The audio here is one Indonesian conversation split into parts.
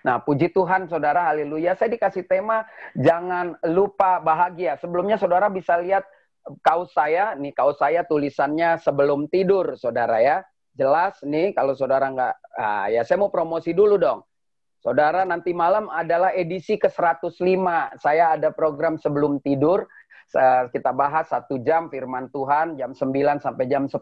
Nah, puji Tuhan, saudara, haleluya. Saya dikasih tema, jangan lupa bahagia. Sebelumnya, saudara bisa lihat kaos saya. Nih, kaos saya tulisannya sebelum tidur, saudara ya. Jelas nih, kalau saudara nggak, ya saya mau promosi dulu dong. Saudara, nanti malam adalah edisi ke-105. Saya ada program sebelum tidur. Kita bahas 1 jam firman Tuhan, jam 9 sampai jam 10.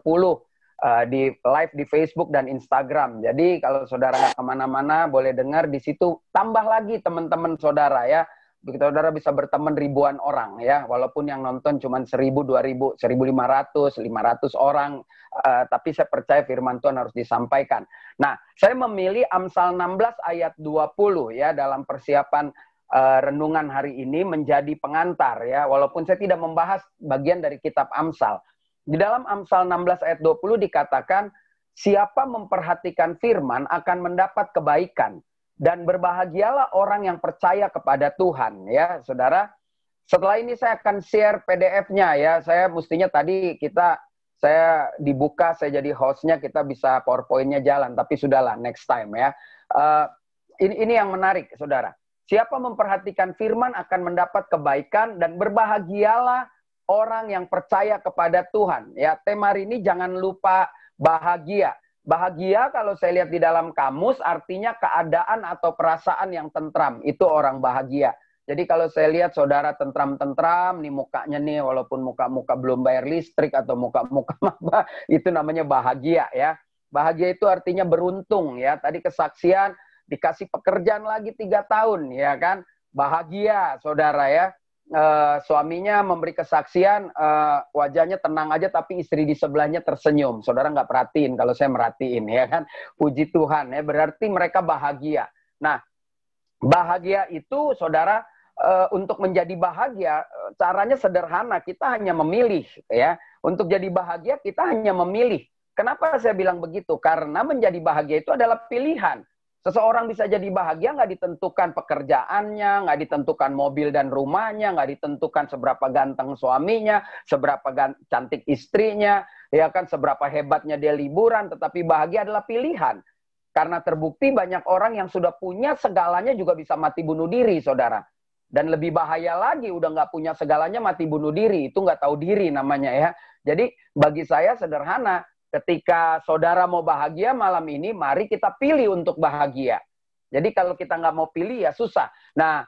Di live di Facebook dan Instagram. Jadi kalau saudara nggak kemana-mana, boleh dengar di situ. Tambah lagi teman-teman saudara ya. Begitu saudara bisa berteman ribuan orang ya. Walaupun yang nonton cuma 1000, 2000, 1500, 500 orang. Tapi saya percaya firman Tuhan harus disampaikan. Nah, saya memilih Amsal 16 ayat 20 ya dalam persiapan renungan hari ini menjadi pengantar ya. Walaupun saya tidak membahas bagian dari kitab Amsal. Di dalam Amsal 16 ayat 20 dikatakan, siapa memperhatikan firman akan mendapat kebaikan. Dan berbahagialah orang yang percaya kepada Tuhan. Ya, saudara. Setelah ini saya akan share PDF-nya ya. Saya mestinya tadi saya dibuka, saya jadi host-nya, kita bisa PowerPoint-nya jalan. Tapi sudahlah, next time ya. Ini yang menarik, saudara. Siapa memperhatikan firman akan mendapat kebaikan dan berbahagialah orang yang percaya kepada Tuhan. Ya, tema hari ini jangan lupa bahagia. Bahagia kalau saya lihat di dalam kamus artinya keadaan atau perasaan yang tentram. Itu orang bahagia. Jadi kalau saya lihat saudara tentram-tentram, nih mukanya nih walaupun muka-muka belum bayar listrik atau muka-muka apa, itu namanya bahagia ya. Bahagia itu artinya beruntung ya. Tadi kesaksian dikasih pekerjaan lagi 3 tahun ya kan. Bahagia saudara ya. Suaminya memberi kesaksian, wajahnya tenang aja tapi istri di sebelahnya tersenyum. Saudara nggak perhatiin, kalau saya merhatiin ya kan. Puji Tuhan ya, berarti mereka bahagia. Nah, bahagia itu saudara, untuk menjadi bahagia caranya sederhana, kita hanya memilih ya. Untuk jadi bahagia kita hanya memilih. Kenapa saya bilang begitu? Karena menjadi bahagia itu adalah pilihan. Seseorang bisa jadi bahagia nggak ditentukan pekerjaannya, nggak ditentukan mobil dan rumahnya, nggak ditentukan seberapa ganteng suaminya, seberapa cantik istrinya, ya kan, seberapa hebatnya dia liburan, tetapi bahagia adalah pilihan. Karena terbukti banyak orang yang sudah punya segalanya juga bisa mati bunuh diri, saudara. Dan lebih bahaya lagi, udah nggak punya segalanya mati bunuh diri, itu nggak tahu diri namanya ya. Jadi bagi saya sederhana. Ketika saudara mau bahagia malam ini, mari kita pilih untuk bahagia. Jadi kalau kita nggak mau pilih ya susah. Nah,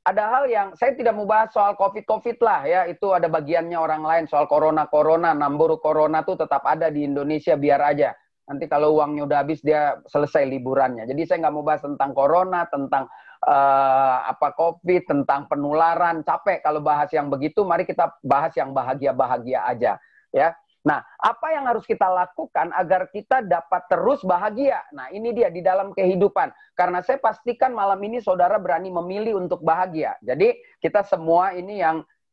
ada hal yang saya tidak mau bahas soal COVID lah ya. Itu ada bagiannya orang lain soal corona, nambur corona tuh tetap ada di Indonesia, biar aja. Nanti kalau uangnya udah habis dia selesai liburannya. Jadi saya nggak mau bahas tentang corona, tentang COVID, tentang penularan. Capek kalau bahas yang begitu. Mari kita bahas yang bahagia-bahagia aja ya. Nah, apa yang harus kita lakukan agar kita dapat terus bahagia? Nah, ini dia di dalam kehidupan. Karena saya pastikan malam ini saudara berani memilih untuk bahagia. Jadi, kita semua ini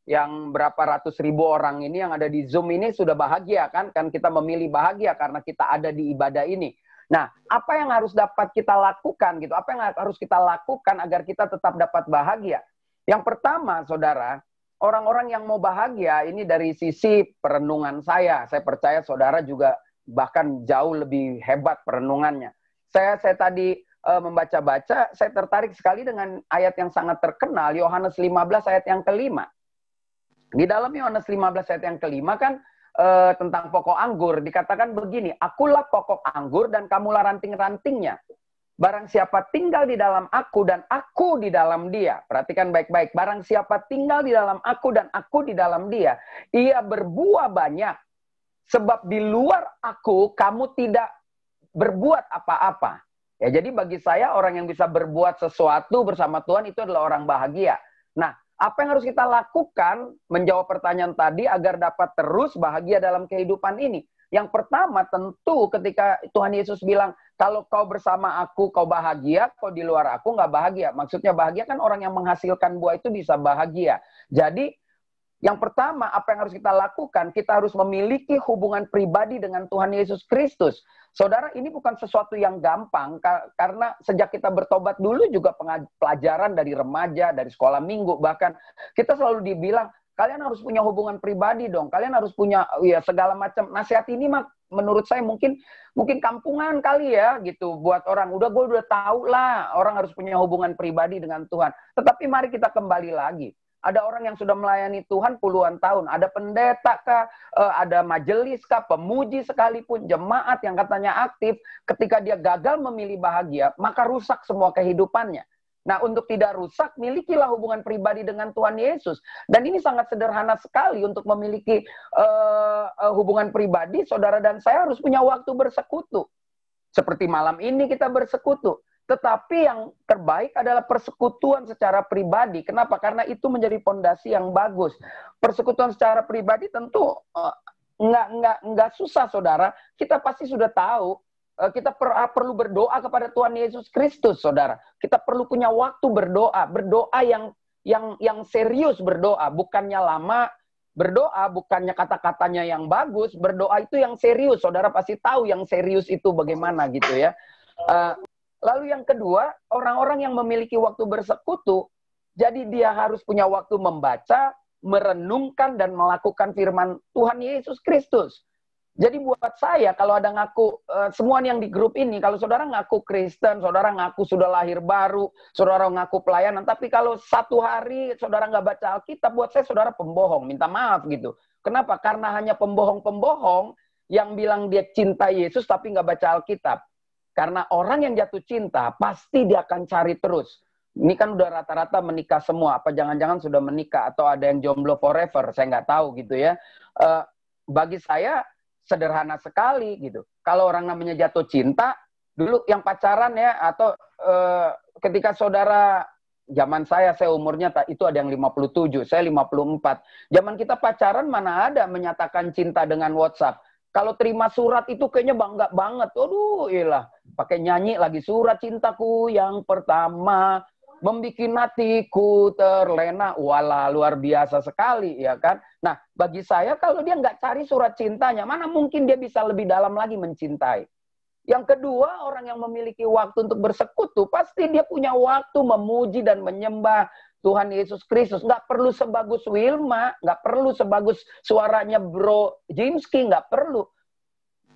yang berapa ratus ribu orang ini yang ada di Zoom ini sudah bahagia kan? Kan kita memilih bahagia karena kita ada di ibadah ini. Nah, apa yang harus dapat kita lakukan gitu? Apa yang harus kita lakukan agar kita tetap dapat bahagia? Yang pertama, saudara, orang-orang yang mau bahagia ini dari sisi perenungan saya percaya saudara juga bahkan jauh lebih hebat perenungannya. Saya tadi membaca-baca, saya tertarik sekali dengan ayat yang sangat terkenal, Yohanes 15 ayat yang kelima. Di dalam Yohanes 15 ayat yang kelima kan tentang pokok anggur, dikatakan begini, akulah pokok anggur dan kamulah ranting-rantingnya. Barang siapa tinggal di dalam aku dan aku di dalam dia. Perhatikan baik-baik. Barang siapa tinggal di dalam aku dan aku di dalam dia. Ia berbuah banyak. Sebab di luar aku kamu tidak berbuat apa-apa. Ya, jadi bagi saya orang yang bisa berbuat sesuatu bersama Tuhan itu adalah orang bahagia. Nah, apa yang harus kita lakukan menjawab pertanyaan tadi agar dapat terus bahagia dalam kehidupan ini? Yang pertama tentu ketika Tuhan Yesus bilang, kalau kau bersama aku, kau bahagia, kau di luar aku nggak bahagia. Maksudnya bahagia kan orang yang menghasilkan buah itu bisa bahagia. Jadi yang pertama apa yang harus kita lakukan, kita harus memiliki hubungan pribadi dengan Tuhan Yesus Kristus. Saudara, ini bukan sesuatu yang gampang, karena sejak kita bertobat dulu juga pelajaran dari remaja, dari sekolah minggu, bahkan kita selalu dibilang, kalian harus punya hubungan pribadi dong. Kalian harus punya ya segala macam nasihat ini mah menurut saya mungkin kampungan kali ya gitu buat orang. Gue udah tahu lah orang harus punya hubungan pribadi dengan Tuhan. Tetapi mari kita kembali lagi. Ada orang yang sudah melayani Tuhan puluhan tahun. Ada pendeta kah, ada majelis kah, pemuji sekalipun, jemaat yang katanya aktif. Ketika dia gagal memilih bahagia, maka rusak semua kehidupannya. Nah, untuk tidak rusak, milikilah hubungan pribadi dengan Tuhan Yesus. Dan ini sangat sederhana sekali untuk memiliki hubungan pribadi. Saudara dan saya harus punya waktu bersekutu. Seperti malam ini kita bersekutu. Tetapi yang terbaik adalah persekutuan secara pribadi. Kenapa? Karena itu menjadi fondasi yang bagus. Persekutuan secara pribadi tentu nggak susah, saudara. Kita pasti sudah tahu. Kita perlu berdoa kepada Tuhan Yesus Kristus, saudara. Kita perlu punya waktu berdoa. Berdoa yang serius berdoa. Bukannya lama berdoa, bukannya kata-katanya yang bagus. Berdoa itu yang serius. Saudara pasti tahu yang serius itu bagaimana gitu ya. Lalu yang kedua, orang-orang yang memiliki waktu bersekutu, jadi dia harus punya waktu membaca, merenungkan, dan melakukan firman Tuhan Yesus Kristus. Jadi buat saya, kalau ada ngaku, semua yang di grup ini, kalau saudara ngaku Kristen, saudara ngaku sudah lahir baru, saudara ngaku pelayanan, tapi kalau satu hari saudara nggak baca Alkitab, buat saya saudara pembohong, minta maaf gitu. Kenapa? Karena hanya pembohong-pembohong yang bilang dia cinta Yesus tapi nggak baca Alkitab. Karena orang yang jatuh cinta, pasti dia akan cari terus. Ini kan udah rata-rata menikah semua. Apa jangan-jangan sudah menikah? Atau ada yang jomblo forever? Saya nggak tahu gitu ya. Bagi saya, sederhana sekali gitu. Kalau orang namanya jatuh cinta, dulu yang pacaran ya, atau ketika saudara, zaman saya umurnya, itu ada yang 57, saya 54. Zaman kita pacaran mana ada menyatakan cinta dengan WhatsApp. Kalau terima surat itu kayaknya bangga banget. Aduh, iyalah. Pakai nyanyi lagi, surat cintaku yang pertama, membikin hatiku terlena. Walah, luar biasa sekali, ya kan? Nah, bagi saya kalau dia nggak cari surat cintanya, mana mungkin dia bisa lebih dalam lagi mencintai. Yang kedua, orang yang memiliki waktu untuk bersekutu, pasti dia punya waktu memuji dan menyembah Tuhan Yesus Kristus. Nggak perlu sebagus Wilma, nggak perlu sebagus suaranya Bro Jimski, nggak perlu.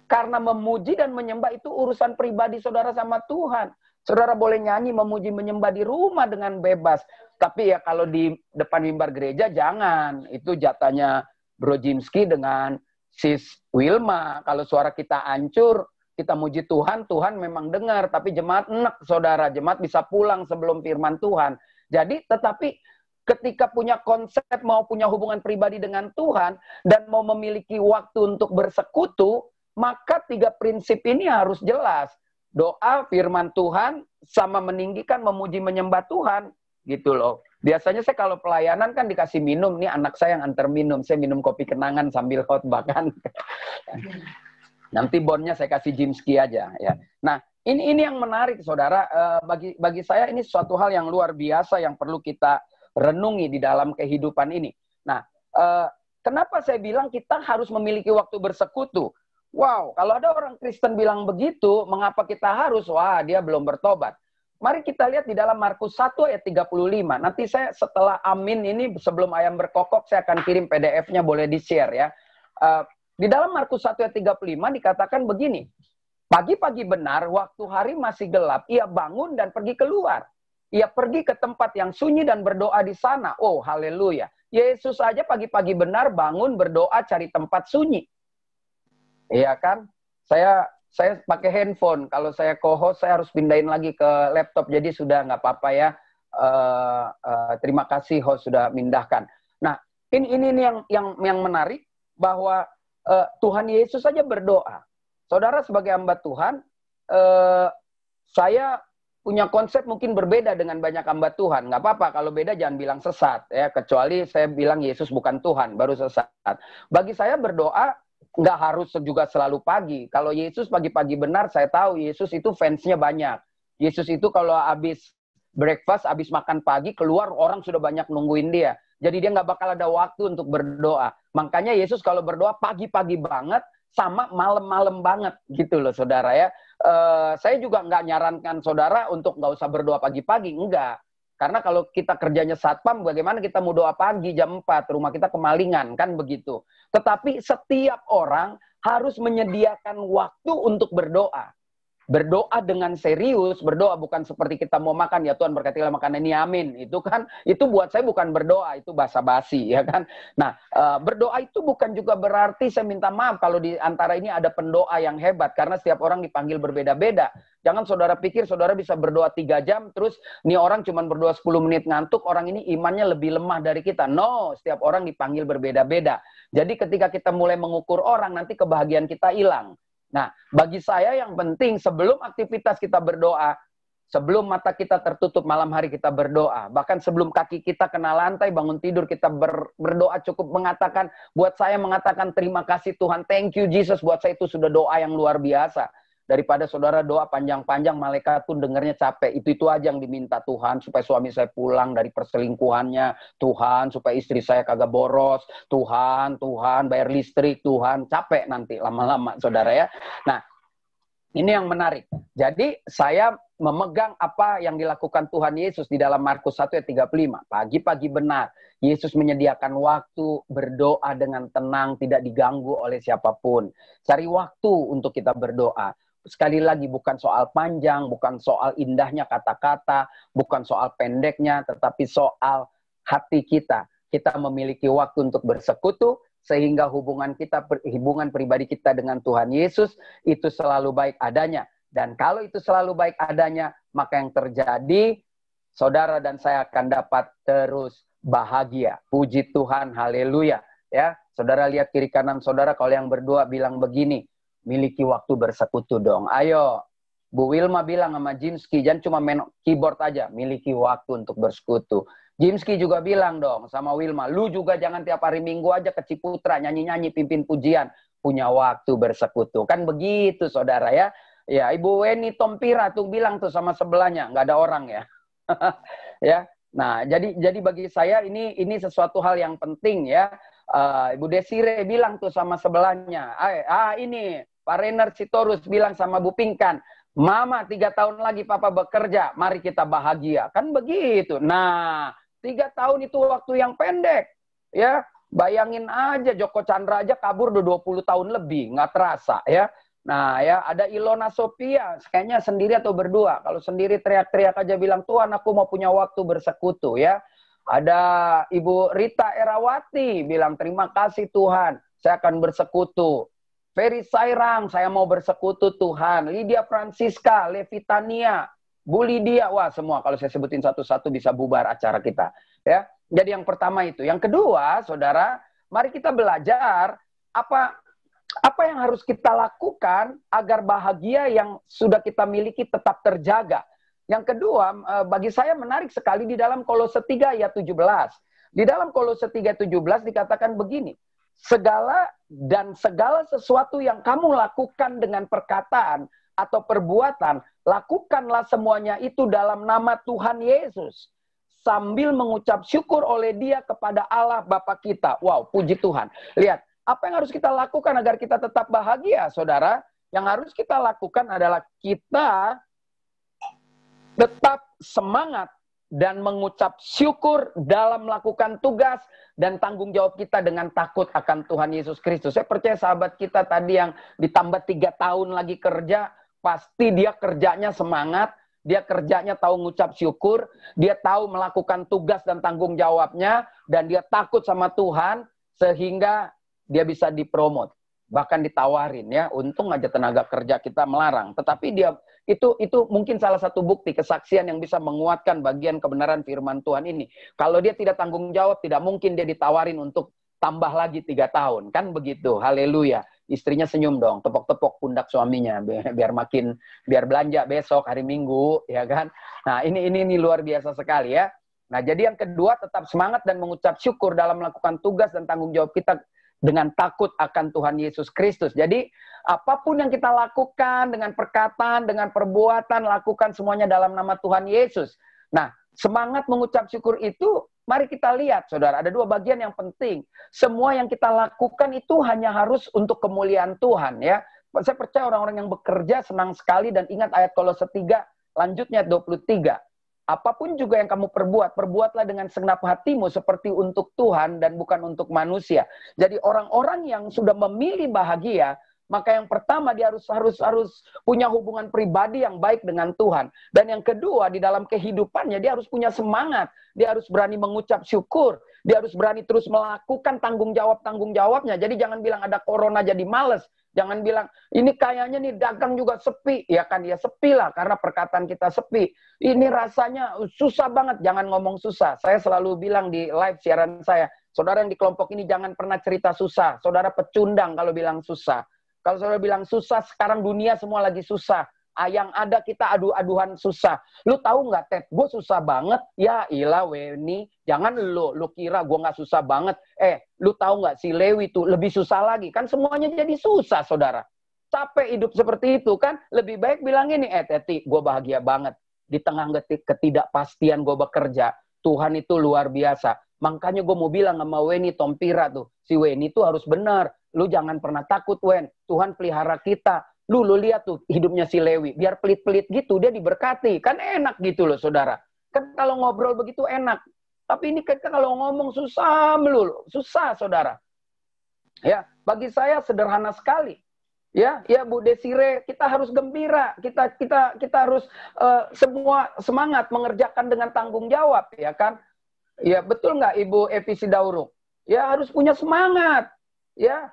Karena memuji dan menyembah itu urusan pribadi saudara sama Tuhan. Saudara boleh nyanyi, memuji, menyembah di rumah dengan bebas. Tapi ya kalau di depan mimbar gereja, jangan. Itu jatahnya Bro Jimski dengan Sis Wilma. Kalau suara kita hancur, kita muji Tuhan, Tuhan memang dengar. Tapi jemaat enak, saudara. Jemaat bisa pulang sebelum firman Tuhan. Jadi, tetapi ketika punya konsep mau punya hubungan pribadi dengan Tuhan dan mau memiliki waktu untuk bersekutu, maka 3 prinsip ini harus jelas. Doa, firman Tuhan, sama meninggikan, memuji, menyembah Tuhan. Gitu loh. Biasanya saya kalau pelayanan kan dikasih minum. Nih anak saya yang antar minum. Saya minum kopi kenangan sambil khotbah kan. Nanti bonnya saya kasih Jimski aja. Ya. Nah, ini yang menarik, saudara. Bagi saya ini suatu hal yang luar biasa yang perlu kita renungi di dalam kehidupan ini. Nah, kenapa saya bilang kita harus memiliki waktu bersekutu? Wow, kalau ada orang Kristen bilang begitu, mengapa kita harus? Wah, dia belum bertobat. Mari kita lihat di dalam Markus 1 ayat 35. Nanti saya setelah amin ini, sebelum ayam berkokok, saya akan kirim PDF-nya, boleh di-share ya. Di dalam Markus 1 ayat 35 dikatakan begini. Pagi-pagi benar, waktu hari masih gelap, ia bangun dan pergi keluar. Ia pergi ke tempat yang sunyi dan berdoa di sana. Oh, haleluya. Yesus saja pagi-pagi benar bangun berdoa cari tempat sunyi. Iya kan? Saya pakai handphone. Kalau saya co-host, saya harus pindahin lagi ke laptop. Jadi sudah nggak apa-apa ya. Terima kasih host sudah mindahkan. Nah, ini yang menarik bahwa Tuhan Yesus saja berdoa. Saudara sebagai hamba Tuhan, saya punya konsep mungkin berbeda dengan banyak hamba Tuhan. Nggak apa-apa, kalau beda jangan bilang sesat. Ya, kecuali saya bilang Yesus bukan Tuhan, baru sesat. Bagi saya berdoa, nggak harus juga selalu pagi. Kalau Yesus pagi-pagi benar, saya tahu Yesus itu fansnya banyak. Yesus itu kalau habis breakfast, habis makan pagi, keluar orang sudah banyak nungguin dia. Jadi dia nggak bakal ada waktu untuk berdoa. Makanya Yesus kalau berdoa pagi-pagi banget, sama malam-malam banget gitu loh saudara ya. Saya juga nggak nyarankan saudara untuk nggak usah berdoa pagi-pagi, enggak. Karena kalau kita kerjanya satpam, bagaimana kita mau doa pagi jam 4, rumah kita kemalingan, kan begitu. Tetapi setiap orang harus menyediakan waktu untuk berdoa. Berdoa dengan serius, berdoa bukan seperti kita mau makan, ya Tuhan berkatilah makanan ini, amin. Itu kan, itu buat saya bukan berdoa, itu basa-basi, ya kan. Nah, berdoa itu bukan juga berarti saya minta maaf kalau di antara ini ada pendoa yang hebat, karena setiap orang dipanggil berbeda-beda. Jangan saudara pikir saudara bisa berdoa 3 jam, terus nih orang cuma berdoa 10 menit ngantuk, orang ini imannya lebih lemah dari kita. No, setiap orang dipanggil berbeda-beda. Jadi ketika kita mulai mengukur orang, nanti kebahagiaan kita hilang. Nah, bagi saya yang penting sebelum aktivitas kita berdoa, sebelum mata kita tertutup malam hari kita berdoa, bahkan sebelum kaki kita kena lantai bangun tidur kita berdoa, cukup mengatakan, buat saya mengatakan terima kasih Tuhan, thank you Jesus, buat saya itu sudah doa yang luar biasa. Daripada saudara doa panjang-panjang, malaikat pun dengarnya capek. Itu aja yang diminta Tuhan, supaya suami saya pulang dari perselingkuhannya. Tuhan, supaya istri saya kagak boros. Tuhan, bayar listrik. Tuhan, capek nanti lama-lama, saudara ya. Nah, ini yang menarik. Jadi, saya memegang apa yang dilakukan Tuhan Yesus di dalam Markus 1 ayat 35. Pagi-pagi benar, Yesus menyediakan waktu berdoa dengan tenang, tidak diganggu oleh siapapun. Cari waktu untuk kita berdoa. Sekali lagi, bukan soal panjang, bukan soal indahnya kata-kata, bukan soal pendeknya, tetapi soal hati kita. Kita memiliki waktu untuk bersekutu, sehingga hubungan pribadi kita dengan Tuhan Yesus itu selalu baik adanya. Dan kalau itu selalu baik adanya, maka yang terjadi, saudara dan saya akan dapat terus bahagia. Puji Tuhan, haleluya. Ya, saudara lihat kiri kanan saudara, kalau yang berdua bilang begini, miliki waktu bersekutu dong. Ayo, Bu Wilma bilang sama Jimski, jangan cuma main keyboard aja, miliki waktu untuk bersekutu. Jimski juga bilang dong sama Wilma, lu juga jangan tiap hari Minggu aja ke Ciputra, nyanyi-nyanyi, pimpin pujian. Punya waktu bersekutu. Kan begitu saudara ya. Ya, Ibu Weni Tompira tuh bilang tuh sama sebelahnya, nggak ada orang ya. Ya. Nah, jadi bagi saya ini sesuatu hal yang penting ya. Ibu Desire bilang tuh sama sebelahnya, ini Pak Renner Sitorus bilang sama Bu Pinkan, Mama 3 tahun lagi Papa bekerja, mari kita bahagia. Kan begitu. Nah, 3 tahun itu waktu yang pendek. Ya, bayangin aja Joko Chandra aja kabur udah 20 tahun lebih, nggak terasa ya. Nah ya, ada Ilona Sophia, kayaknya sendiri atau berdua. Kalau sendiri teriak-teriak aja bilang, Tuhan aku mau punya waktu bersekutu ya. Ada Ibu Rita Erawati bilang, terima kasih Tuhan, saya akan bersekutu. Ferry Sairang, saya mau bersekutu Tuhan. Lydia Francisca, Levitania, Bu Lydia, wah semua kalau saya sebutin satu-satu bisa bubar acara kita. Ya, jadi yang pertama itu. Yang kedua, saudara, mari kita belajar apa yang harus kita lakukan agar bahagia yang sudah kita miliki tetap terjaga. Yang kedua, bagi saya menarik sekali di dalam Kolose 3 ayat 17. Di dalam Kolose 3 ayat 17 dikatakan begini, segala sesuatu yang kamu lakukan dengan perkataan atau perbuatan, lakukanlah semuanya itu dalam nama Tuhan Yesus, sambil mengucap syukur oleh Dia kepada Allah Bapa kita. Wow, puji Tuhan. Lihat, apa yang harus kita lakukan agar kita tetap bahagia, saudara? Yang harus kita lakukan adalah kita tetap semangat dan mengucap syukur dalam melakukan tugas dan tanggung jawab kita dengan takut akan Tuhan Yesus Kristus. Saya percaya sahabat kita tadi yang ditambah 3 tahun lagi kerja, pasti dia kerjanya semangat, dia kerjanya tahu ngucap syukur, dia tahu melakukan tugas dan tanggung jawabnya, dan dia takut sama Tuhan, sehingga dia bisa dipromot, bahkan ditawarin ya. Untung aja tenaga kerja kita melarang, tetapi dia itu mungkin salah satu bukti kesaksian yang bisa menguatkan bagian kebenaran firman Tuhan ini. Kalau dia tidak tanggung jawab, tidak mungkin dia ditawarin untuk tambah lagi 3 tahun, kan begitu. Haleluya. Istrinya senyum dong, tepok-tepok pundak suaminya biar belanja besok hari Minggu, ya kan. Nah, ini luar biasa sekali ya. Nah, jadi yang kedua, tetap semangat dan mengucap syukur dalam melakukan tugas dan tanggung jawab kita dengan takut akan Tuhan Yesus Kristus. Jadi apapun yang kita lakukan dengan perkataan, dengan perbuatan, lakukan semuanya dalam nama Tuhan Yesus. Nah, semangat mengucap syukur itu, mari kita lihat saudara, ada 2 bagian yang penting. Semua yang kita lakukan itu hanya harus untuk kemuliaan Tuhan ya. Saya percaya orang-orang yang bekerja senang sekali, dan ingat ayat Kolose 3, lanjutnya 23. apapun juga yang kamu perbuat, perbuatlah dengan segenap hatimu seperti untuk Tuhan dan bukan untuk manusia. Jadi orang-orang yang sudah memilih bahagia, maka yang pertama dia harus punya hubungan pribadi yang baik dengan Tuhan. Dan yang kedua, di dalam kehidupannya dia harus punya semangat. Dia harus berani mengucap syukur. Dia harus berani terus melakukan tanggung jawabnya. Jadi jangan bilang ada corona jadi males. Jangan bilang, ini kayaknya nih dagang juga sepi. Ya kan, ya sepi lah karena perkataan kita sepi. Ini rasanya susah banget. Jangan ngomong susah. Saya selalu bilang di live siaran saya, saudara yang di kelompok ini jangan pernah cerita susah. Saudara pecundang kalau bilang susah. Kalau saudara bilang susah, sekarang dunia semua lagi susah. Yang ada kita adu-aduhan susah. Lu tahu nggak, Ted? Gue susah banget. Ya ilah, Weni. Jangan lu kira gue nggak susah banget. Lu tahu nggak si Lewi tuh lebih susah lagi. Kan semuanya jadi susah, saudara. Capek hidup seperti itu kan. Lebih baik bilang ini, Teti, gue bahagia banget. Di tengah ketidakpastian gue bekerja. Tuhan itu luar biasa. Makanya gue mau bilang sama Weni Tompira tuh. Si Weni tuh harus benar. Lu jangan pernah takut, Wen. Tuhan pelihara kita. Lu lihat tuh hidupnya si Lewi. Biar pelit-pelit gitu, dia diberkati. Kan enak gitu loh, saudara. Kan kalau ngobrol begitu enak. Tapi ini kita kalau ngomong susah melulu. Susah, saudara. Ya, bagi saya sederhana sekali. Ya Bu Desire, kita harus gembira. Kita harus semua semangat mengerjakan dengan tanggung jawab, ya kan? Ya, betul nggak Ibu Evi Sidaurung? Ya, harus punya semangat. Ya,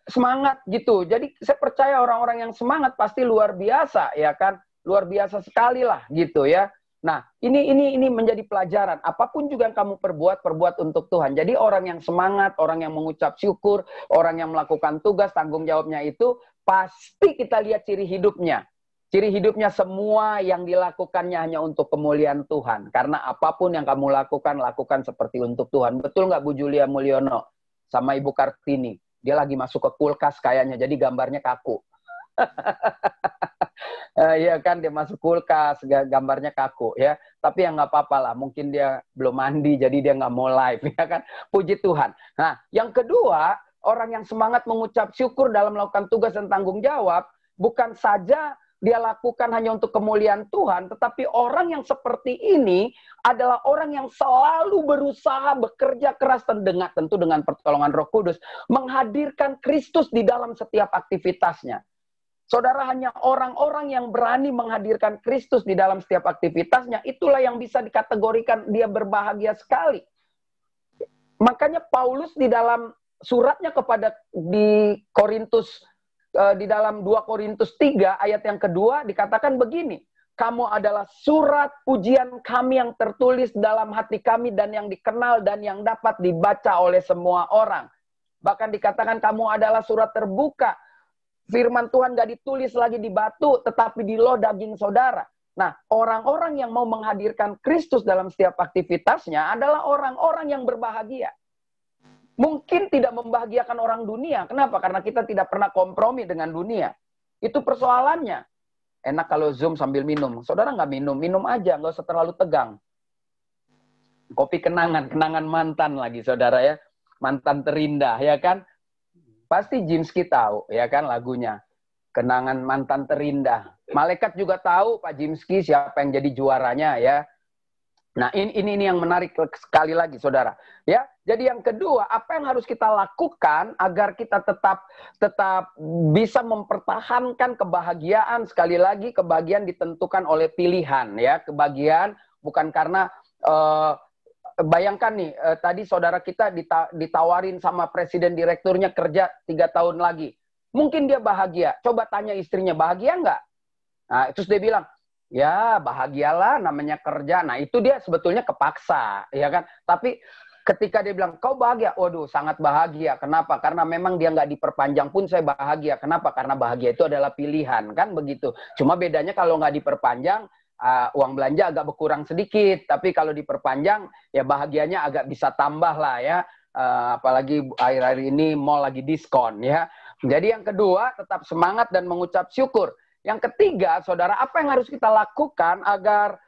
semangat gitu. Jadi saya percaya orang-orang yang semangat pasti luar biasa, ya kan? Luar biasa sekali lah gitu ya. Nah, ini menjadi pelajaran. Apapun juga yang kamu perbuat untuk Tuhan. Jadi orang yang semangat, orang yang mengucap syukur, orang yang melakukan tugas, tanggung jawabnya itu pasti kita lihat ciri hidupnya. Ciri hidupnya semua yang dilakukannya hanya untuk kemuliaan Tuhan. Karena apapun yang kamu lakukan seperti untuk Tuhan. Betul nggak Bu Julia Mulyono sama Ibu Kartini? Dia lagi masuk ke kulkas kayaknya, jadi gambarnya kaku. Iya kan, dia masuk kulkas, gambarnya kaku ya. Tapi ya nggak apa-apa lah, mungkin dia belum mandi, jadi dia nggak mau live, ya kan. Puji Tuhan. Nah, yang kedua, orang yang semangat mengucap syukur dalam melakukan tugas dan tanggung jawab, bukan saja dia lakukan hanya untuk kemuliaan Tuhan, tetapi orang yang seperti ini adalah orang yang selalu berusaha bekerja keras tentu dengan pertolongan Roh Kudus, menghadirkan Kristus di dalam setiap aktivitasnya. Saudara, hanya orang-orang yang berani menghadirkan Kristus di dalam setiap aktivitasnya, itulah yang bisa dikategorikan dia berbahagia sekali. Makanya Paulus di dalam suratnya kepada di Korintus, di dalam 2 Korintus 3 ayat yang kedua dikatakan begini, kamu adalah surat pujian kami yang tertulis dalam hati kami dan yang dikenal dan yang dapat dibaca oleh semua orang. Bahkan dikatakan kamu adalah surat terbuka. Firman Tuhan gak ditulis lagi di batu, tetapi di loh daging saudara. Nah, orang-orang yang mau menghadirkan Kristus dalam setiap aktivitasnya adalah orang-orang yang berbahagia. Mungkin tidak membahagiakan orang dunia. Kenapa? Karena kita tidak pernah kompromi dengan dunia. Itu persoalannya. Enak kalau Zoom sambil minum. Saudara nggak minum, minum aja. Nggak usah terlalu tegang. Kopi kenangan mantan lagi, saudara ya. Mantan terindah, ya kan? Pasti Jimski tahu, ya kan lagunya. Kenangan mantan terindah. Malaikat juga tahu, Pak Jimski, siapa yang jadi juaranya, ya. Nah, ini yang menarik sekali lagi, saudara. Ya, jadi yang kedua, apa yang harus kita lakukan agar kita tetap bisa mempertahankan kebahagiaan? Sekali lagi, kebahagiaan ditentukan oleh pilihan, ya. Kebahagiaan bukan karena bayangkan nih, tadi saudara kita ditawarin sama presiden direkturnya kerja 3 tahun lagi. Mungkin dia bahagia. Coba tanya istrinya, bahagia nggak? Nah, terus dia bilang, ya bahagialah namanya kerja. Nah itu dia sebetulnya kepaksa, ya kan? Tapi ketika dia bilang, kau bahagia? Waduh, sangat bahagia. Kenapa? Karena memang dia nggak diperpanjang pun saya bahagia. Kenapa? Karena bahagia itu adalah pilihan, kan begitu. Cuma bedanya kalau nggak diperpanjang, uang belanja agak berkurang sedikit. Tapi kalau diperpanjang, ya bahagianya agak bisa tambah lah ya. Apalagi akhir-akhir ini mall lagi diskon ya. Jadi yang kedua, tetap semangat dan mengucap syukur. Yang ketiga, saudara, apa yang harus kita lakukan agar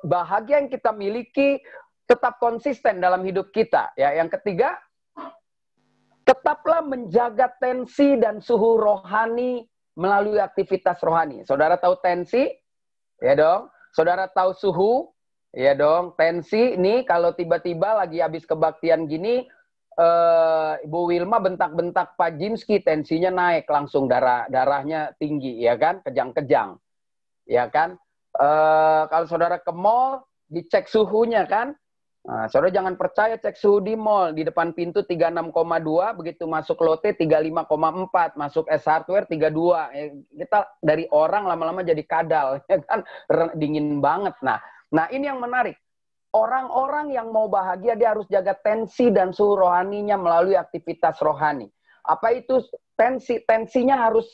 bahagia yang kita miliki tetap konsisten dalam hidup kita? Ya, yang ketiga, tetaplah menjaga tensi dan suhu rohani melalui aktivitas rohani. Saudara tahu tensi? Ya dong. Saudara tahu suhu? Iya dong, tensi nih kalau tiba-tiba lagi habis kebaktian gini, Ibu Wilma bentak-bentak Pak Jimski, tensinya naik langsung, darahnya tinggi, ya kan, kejang-kejang, ya kan. Kalau saudara ke mall, dicek suhunya kan. Nah, saudara jangan percaya, cek suhu di mall, di depan pintu 36,2, begitu masuk lote 35,4, masuk S Hardware 32. Kita dari orang lama-lama jadi kadal, ya kan, dingin banget. Nah, ini yang menarik. Orang-orang yang mau bahagia, dia harus jaga tensi dan suhu rohaninya melalui aktivitas rohani. Apa itu tensi? Tensinya harus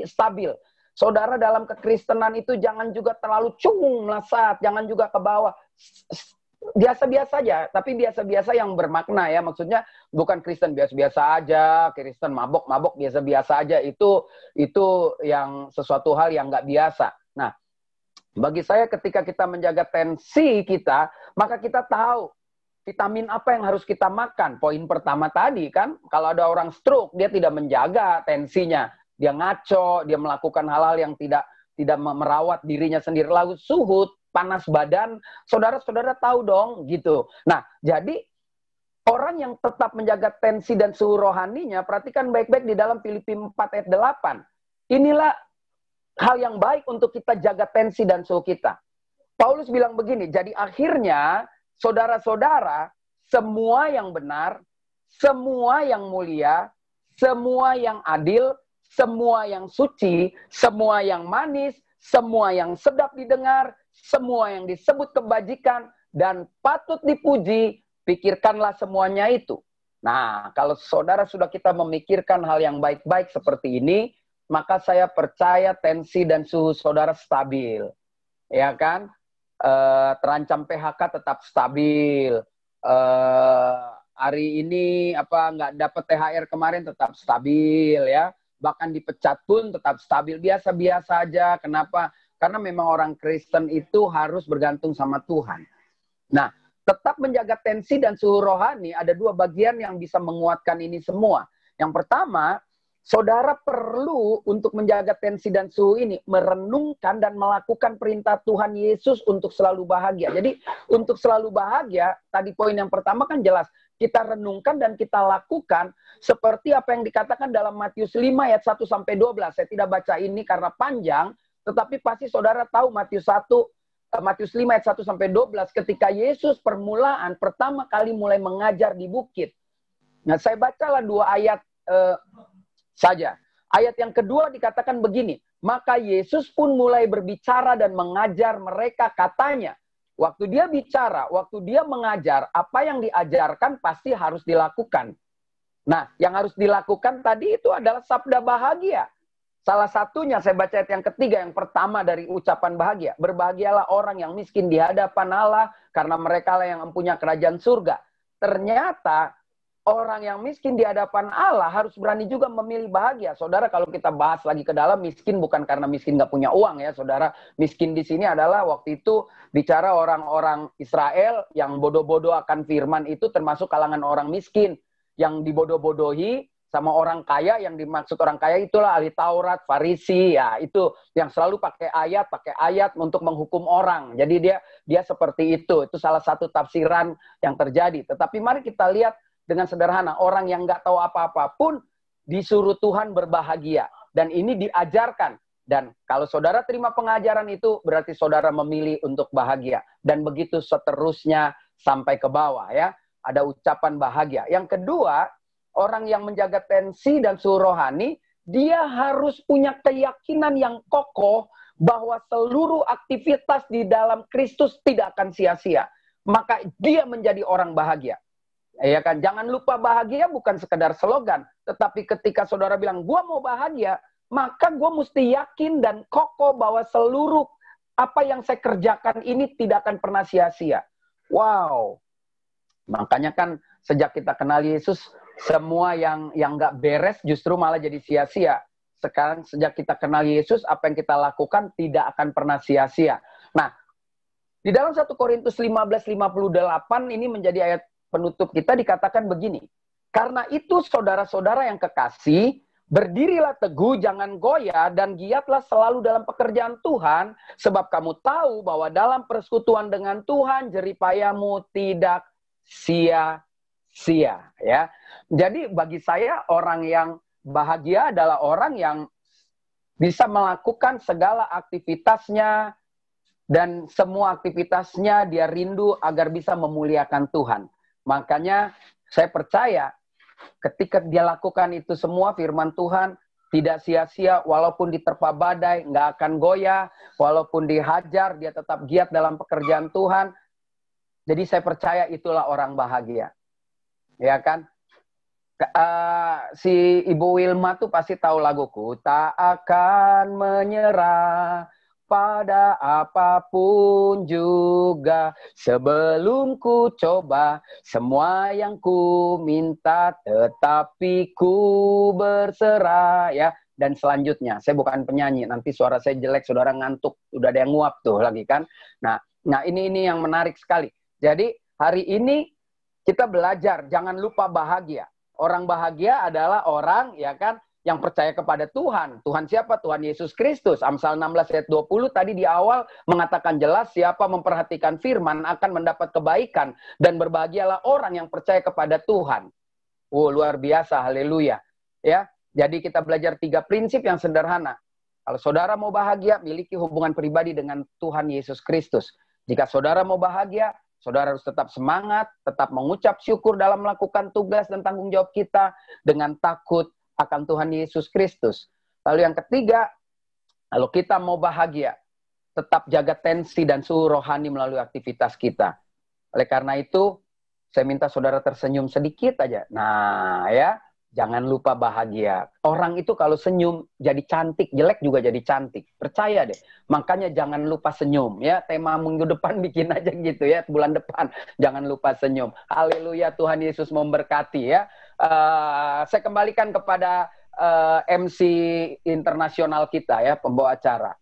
stabil. Saudara dalam kekristenan itu jangan juga terlalu cungung, melesat, jangan juga ke bawah. Biasa-biasa aja, tapi biasa-biasa yang bermakna ya. Maksudnya bukan Kristen biasa-biasa aja, Kristen mabok-mabok biasa-biasa aja. Itu yang sesuatu hal yang nggak biasa. Nah, bagi saya ketika kita menjaga tensi kita, maka kita tahu vitamin apa yang harus kita makan. Poin pertama tadi kan, kalau ada orang stroke, dia tidak menjaga tensinya. Dia ngaco, dia melakukan hal-hal yang tidak merawat dirinya sendiri. Lalu suhu, panas badan, saudara-saudara tahu dong gitu. Nah, jadi orang yang tetap menjaga tensi dan suhu rohaninya, perhatikan baik-baik di dalam Filipi 4 ayat 8. Inilah hal yang baik untuk kita jaga tensi dan suhu kita. Paulus bilang begini, jadi akhirnya saudara-saudara, semua yang benar, semua yang mulia, semua yang adil, semua yang suci, semua yang manis, semua yang sedap didengar, semua yang disebut kebajikan dan patut dipuji, pikirkanlah semuanya itu. Nah, kalau saudara sudah kita memikirkan hal yang baik-baik seperti ini, maka saya percaya tensi dan suhu saudara stabil. Ya kan? Terancam PHK tetap stabil. Hari ini nggak dapat THR kemarin tetap stabil ya. Bahkan dipecat pun tetap stabil. Biasa-biasa aja. Kenapa? Karena memang orang Kristen itu harus bergantung sama Tuhan. Nah, tetap menjaga tensi dan suhu rohani, ada dua bagian yang bisa menguatkan ini semua. Yang pertama, saudara perlu untuk menjaga tensi dan suhu ini, merenungkan dan melakukan perintah Tuhan Yesus untuk selalu bahagia. Jadi, untuk selalu bahagia, tadi poin yang pertama kan jelas, kita renungkan dan kita lakukan seperti apa yang dikatakan dalam Matius 5 ayat 1-12. Saya tidak baca ini karena panjang, tetapi pasti saudara tahu Matius 5 ayat 1-12 ketika Yesus pertama kali mulai mengajar di bukit. Nah, saya bacalah 2 ayat saja. Ayat yang kedua dikatakan begini, maka Yesus pun mulai berbicara dan mengajar mereka, katanya, waktu dia bicara, waktu dia mengajar, apa yang diajarkan pasti harus dilakukan. Nah, yang harus dilakukan tadi itu adalah sabda bahagia. Salah satunya saya baca ayat yang ketiga, yang pertama dari ucapan bahagia. Berbahagialah orang yang miskin di hadapan Allah, karena mereka lah yang mempunyai kerajaan surga. Ternyata orang yang miskin di hadapan Allah harus berani juga memilih bahagia. Saudara, kalau kita bahas lagi ke dalam, miskin bukan karena miskin nggak punya uang ya. Saudara, miskin di sini adalah waktu itu bicara orang-orang Israel yang bodoh-bodoh akan firman itu termasuk kalangan orang miskin. Yang dibodoh-bodohi sama orang kaya, yang dimaksud orang kaya itulah ahli Taurat, Farisi, ya itu yang selalu pakai ayat untuk menghukum orang. Jadi dia seperti itu salah satu tafsiran yang terjadi. Tetapi mari kita lihat dengan sederhana, orang yang nggak tahu apa-apa pun disuruh Tuhan berbahagia. Dan ini diajarkan. Dan kalau saudara terima pengajaran itu, berarti saudara memilih untuk bahagia. Dan begitu seterusnya sampai ke bawah ya. Ada ucapan bahagia. Yang kedua, orang yang menjaga tensi dan suhu rohani, dia harus punya keyakinan yang kokoh bahwa seluruh aktivitas di dalam Kristus tidak akan sia-sia. Maka dia menjadi orang bahagia. Ya kan? Jangan lupa bahagia bukan sekedar slogan. Tetapi ketika saudara bilang, gua mau bahagia, maka gua mesti yakin dan kokoh bahwa seluruh apa yang saya kerjakan ini tidak akan pernah sia-sia. Wow. Makanya kan sejak kita kenal Yesus, semua yang nggak beres justru malah jadi sia-sia. Sekarang sejak kita kenal Yesus, apa yang kita lakukan tidak akan pernah sia-sia. Nah, di dalam 1 Korintus 15:58 ini menjadi ayat penutup kita, dikatakan begini. Karena itu saudara-saudara yang kekasih, Berdirilah teguh, jangan goyah, dan giatlah selalu dalam pekerjaan Tuhan, sebab kamu tahu bahwa dalam persekutuan dengan Tuhan, jeripayamu tidak sia-sia. Ya. Jadi bagi saya, orang yang bahagia adalah orang yang bisa melakukan segala aktivitasnya, dan semua aktivitasnya dia rindu agar bisa memuliakan Tuhan. Makanya saya percaya, ketika dia lakukan itu semua, firman Tuhan tidak sia-sia, walaupun diterpa badai, nggak akan goyah, walaupun dihajar, dia tetap giat dalam pekerjaan Tuhan. Jadi saya percaya itulah orang bahagia. Ya kan? Si Ibu Wilma tuh pasti tahu laguku, tak akan menyerah pada apapun juga, sebelum ku coba semua yang ku minta, tetapi ku berserah. Ya. Dan selanjutnya, saya bukan penyanyi, nanti suara saya jelek, saudara ngantuk, udah ada yang nguap tuh lagi kan. Nah ini yang menarik sekali. Jadi hari ini kita belajar, jangan lupa bahagia. Orang bahagia adalah orang, ya kan, yang percaya kepada Tuhan. Tuhan siapa? Tuhan Yesus Kristus. Amsal 16 ayat 20 tadi di awal mengatakan jelas, siapa memperhatikan firman akan mendapat kebaikan, dan berbahagialah orang yang percaya kepada Tuhan. Oh, luar biasa, haleluya. Ya, jadi kita belajar 3 prinsip yang sederhana. Kalau saudara mau bahagia, miliki hubungan pribadi dengan Tuhan Yesus Kristus. Jika saudara mau bahagia, saudara harus tetap semangat, tetap mengucap syukur dalam melakukan tugas dan tanggung jawab kita dengan takut akan Tuhan Yesus Kristus. Lalu yang ketiga, kalau kita mau bahagia, tetap jaga tensi dan suhu rohani melalui aktivitas kita. Oleh karena itu, saya minta saudara tersenyum sedikit aja. Nah ya, jangan lupa bahagia. Orang itu kalau senyum jadi cantik, jelek juga jadi cantik. Percaya deh. Makanya jangan lupa senyum. Ya, tema minggu depan bikin aja gitu ya, bulan depan. Jangan lupa senyum. Haleluya, Tuhan Yesus memberkati ya. Saya kembalikan kepada MC internasional kita ya, pembawa acara.